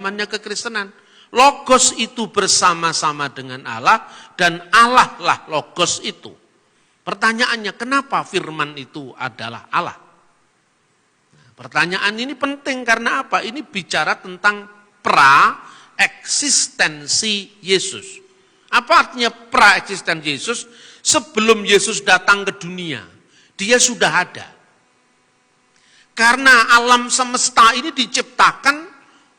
zamannya kekristenan. Logos itu bersama-sama dengan Allah dan Allah lah logos itu. Pertanyaannya, kenapa firman itu adalah Allah? Pertanyaan ini penting karena apa? Ini bicara tentang pra-eksistensi Yesus. Apa artinya pra-eksistensi Yesus? Sebelum Yesus datang ke dunia, dia sudah ada. Karena alam semesta ini diciptakan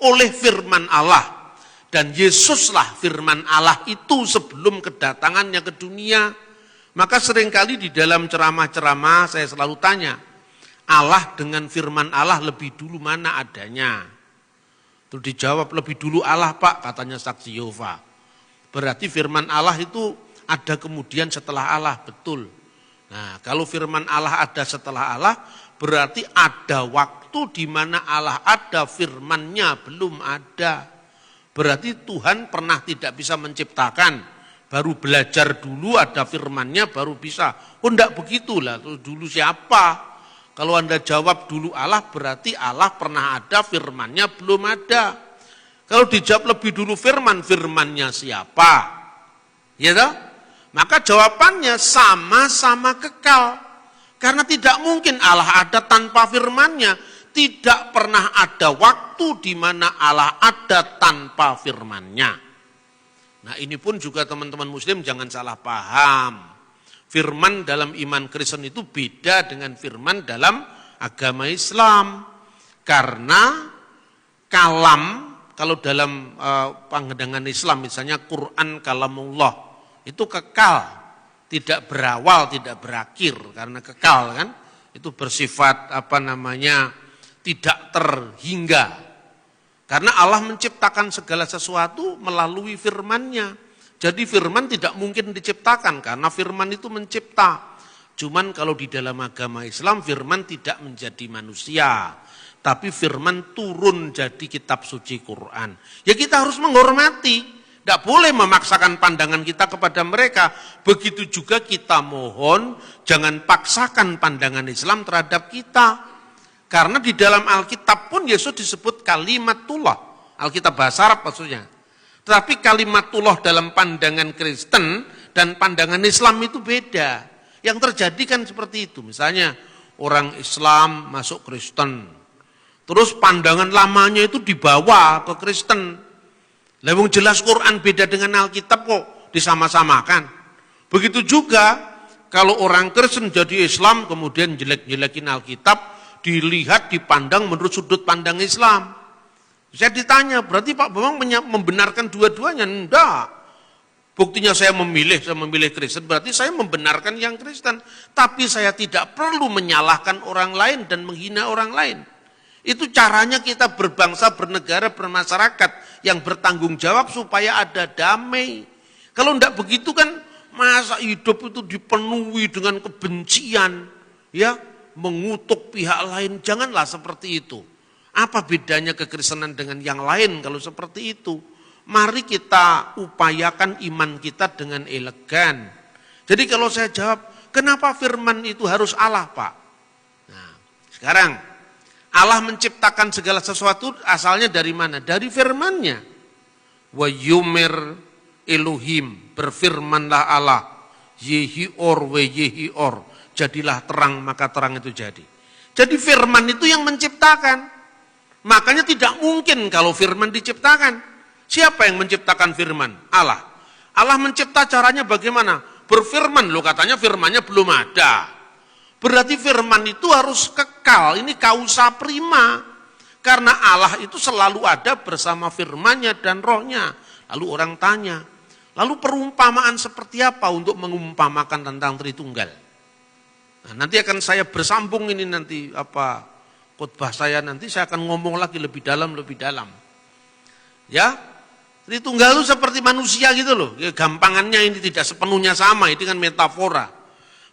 oleh firman Allah. Dan Yesuslah firman Allah itu sebelum kedatangannya ke dunia. Maka seringkali di dalam ceramah-ceramah saya selalu tanya, Allah dengan firman Allah lebih dulu mana adanya? Terus dijawab, lebih dulu Allah Pak, katanya saksi Yehova. Berarti firman Allah itu ada kemudian setelah Allah, betul. Nah, kalau firman Allah ada setelah Allah, berarti ada waktu di mana Allah ada, firman-Nya belum ada. Berarti Tuhan pernah tidak bisa menciptakan, baru belajar dulu ada firman-Nya baru bisa. Oh enggak begitulah, dulu siapa? Kalau Anda jawab dulu Allah, berarti Allah pernah ada, firman-Nya belum ada. Kalau dijawab lebih dulu firman-Nya siapa? Ya toh? Maka jawabannya sama-sama kekal. Karena tidak mungkin Allah ada tanpa firman-Nya. Tidak pernah ada waktu di mana Allah ada tanpa firman-Nya. Nah ini pun juga teman-teman muslim jangan salah paham. Firman dalam iman Kristen itu beda dengan firman dalam agama Islam. Karena kalam, kalau dalam pandangan Islam misalnya Quran kalamullah, itu kekal. Tidak berawal, tidak berakhir. Karena kekal kan, itu bersifat tidak terhingga. Karena Allah menciptakan segala sesuatu melalui firman-Nya. Jadi firman tidak mungkin diciptakan karena firman itu mencipta. Cuman kalau di dalam agama Islam firman tidak menjadi manusia. Tapi firman turun jadi kitab suci Quran. Ya kita harus menghormati. Tidak boleh memaksakan pandangan kita kepada mereka. Begitu juga kita mohon jangan paksakan pandangan Islam terhadap kita. Karena di dalam Alkitab pun Yesus disebut kalimatullah. Alkitab bahasa Arab maksudnya. Tetapi kalimatullah dalam pandangan Kristen dan pandangan Islam itu beda. Yang terjadi kan seperti itu. Misalnya orang Islam masuk Kristen. Terus pandangan lamanya itu dibawa ke Kristen. Lewung jelas Quran beda dengan Alkitab kok disama-samakan. Begitu juga kalau orang Kristen jadi Islam kemudian jelek-jelekin Alkitab. Dilihat, dipandang menurut sudut pandang Islam. Saya ditanya, berarti Pak Bambang membenarkan dua-duanya? Enggak. Buktinya saya memilih Kristen, berarti saya membenarkan yang Kristen. Tapi saya tidak perlu menyalahkan orang lain dan menghina orang lain. Itu caranya kita berbangsa, bernegara, bermasyarakat yang bertanggung jawab supaya ada damai. Kalau enggak begitu kan, masa hidup itu dipenuhi dengan kebencian, ya? Mengutuk pihak lain, janganlah seperti itu. Apa bedanya kekristenan dengan yang lain kalau seperti itu? Mari kita upayakan iman kita dengan elegan. Jadi kalau saya jawab, kenapa firman itu harus Allah Pak? Nah, sekarang Allah menciptakan segala sesuatu asalnya dari mana? Dari firman-Nya. Wa yumir Elohim, berfirmanlah Allah, yehior we yehior. Jadilah terang, maka terang itu jadi. Jadi firman itu yang menciptakan. Makanya tidak mungkin kalau firman diciptakan. Siapa yang menciptakan firman? Allah. Allah mencipta caranya bagaimana? Berfirman, loh katanya firmannya belum ada. Berarti firman itu harus kekal, ini kausa prima. Karena Allah itu selalu ada bersama firman-Nya dan roh-Nya. Lalu orang tanya, lalu perumpamaan seperti apa untuk mengumpamakan tentang Tritunggal? Nah, nanti akan saya bersambung ini nanti khotbah saya nanti saya akan ngomong lagi lebih dalam. Ya, Tritunggal itu seperti manusia gitu loh. Ya, gampangannya ini tidak sepenuhnya sama, ini kan metafora.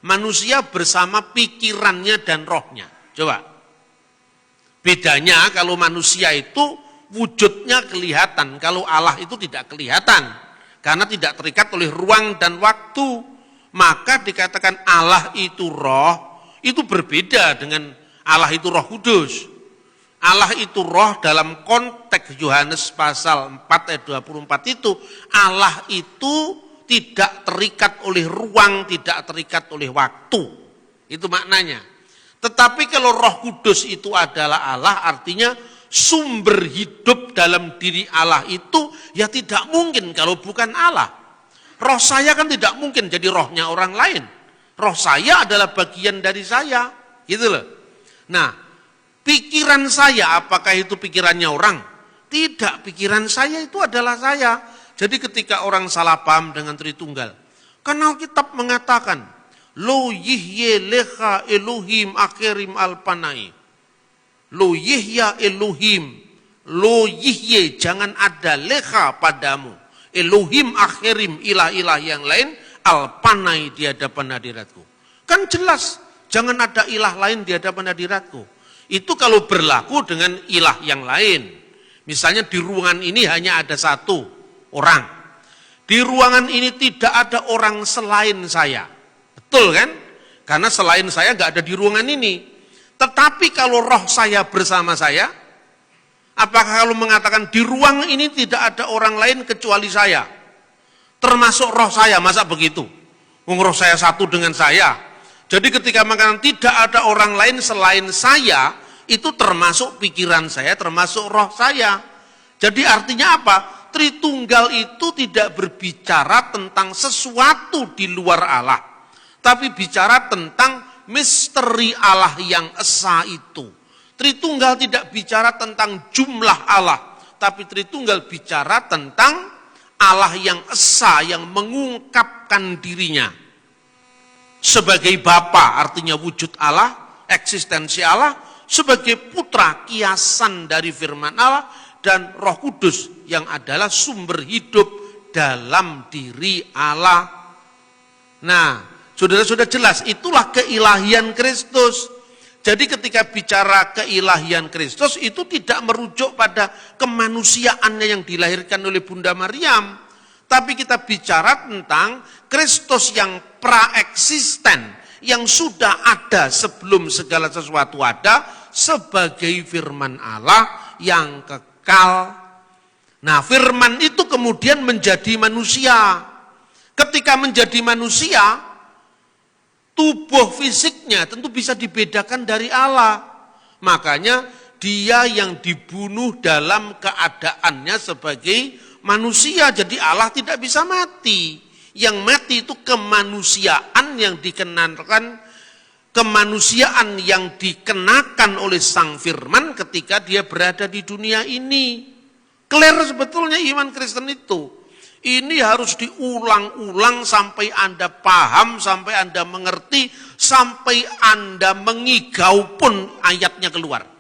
Manusia bersama pikirannya dan rohnya. Coba. Bedanya kalau manusia itu wujudnya kelihatan, kalau Allah itu tidak kelihatan. Karena tidak terikat oleh ruang dan waktu. Maka dikatakan Allah itu roh, itu berbeda dengan Allah itu Roh Kudus. Allah itu roh dalam konteks Yohanes pasal 4 ayat 24 itu, Allah itu tidak terikat oleh ruang, tidak terikat oleh waktu. Itu maknanya. Tetapi kalau Roh Kudus itu adalah Allah, artinya sumber hidup dalam diri Allah itu ya tidak mungkin kalau bukan Allah. Roh saya kan tidak mungkin jadi rohnya orang lain. Roh saya adalah bagian dari saya, gitu loh. Nah, pikiran saya, apakah itu pikirannya orang? Tidak, pikiran saya itu adalah saya. Jadi ketika orang salah paham dengan Tritunggal, kan Alkitab mengatakan, Lo yihye lecha Elohim akhirim alpanai. Lo yihya Elohim, lo yihye, jangan ada lecha padamu. Elohim akhirim, ilah-ilah yang lain, alpanai di hadapan hadiratku. Kan jelas, jangan ada ilah lain di hadapan hadiratku. Itu kalau berlaku dengan ilah yang lain. Misalnya di ruangan ini hanya ada satu orang. Di ruangan ini tidak ada orang selain saya. Betul kan? Karena selain saya nggak ada di ruangan ini. Tetapi kalau roh saya bersama saya, apakah kalau mengatakan di ruang ini tidak ada orang lain kecuali saya? Termasuk roh saya, masa begitu? Roh saya satu dengan saya. Jadi ketika mengatakan tidak ada orang lain selain saya, itu termasuk pikiran saya, termasuk roh saya. Jadi artinya apa? Tritunggal itu tidak berbicara tentang sesuatu di luar Allah, tapi bicara tentang misteri Allah yang esa itu. Tritunggal tidak bicara tentang jumlah Allah, tapi Tritunggal bicara tentang Allah yang esa, yang mengungkapkan dirinya sebagai Bapa, artinya wujud Allah, eksistensi Allah, sebagai putra, kiasan dari firman Allah, dan Roh Kudus yang adalah sumber hidup dalam diri Allah. Nah, sudah jelas, itulah keilahian Kristus. Jadi ketika bicara keilahian Kristus, itu tidak merujuk pada kemanusiaannya yang dilahirkan oleh Bunda Maryam. Tapi kita bicara tentang Kristus yang praeksisten, yang sudah ada sebelum segala sesuatu ada, sebagai firman Allah yang kekal. Nah, firman itu kemudian menjadi manusia. Ketika menjadi manusia, tubuh fisiknya tentu bisa dibedakan dari Allah. Makanya dia yang dibunuh dalam keadaannya sebagai manusia. Jadi Allah tidak bisa mati. Yang mati itu kemanusiaan yang dikenakan, kemanusiaan yang dikenakan oleh Sang Firman ketika dia berada di dunia ini. Clear sebetulnya iman Kristen itu. Ini harus diulang-ulang sampai Anda paham, sampai Anda mengerti, sampai Anda mengigau pun ayatnya keluar.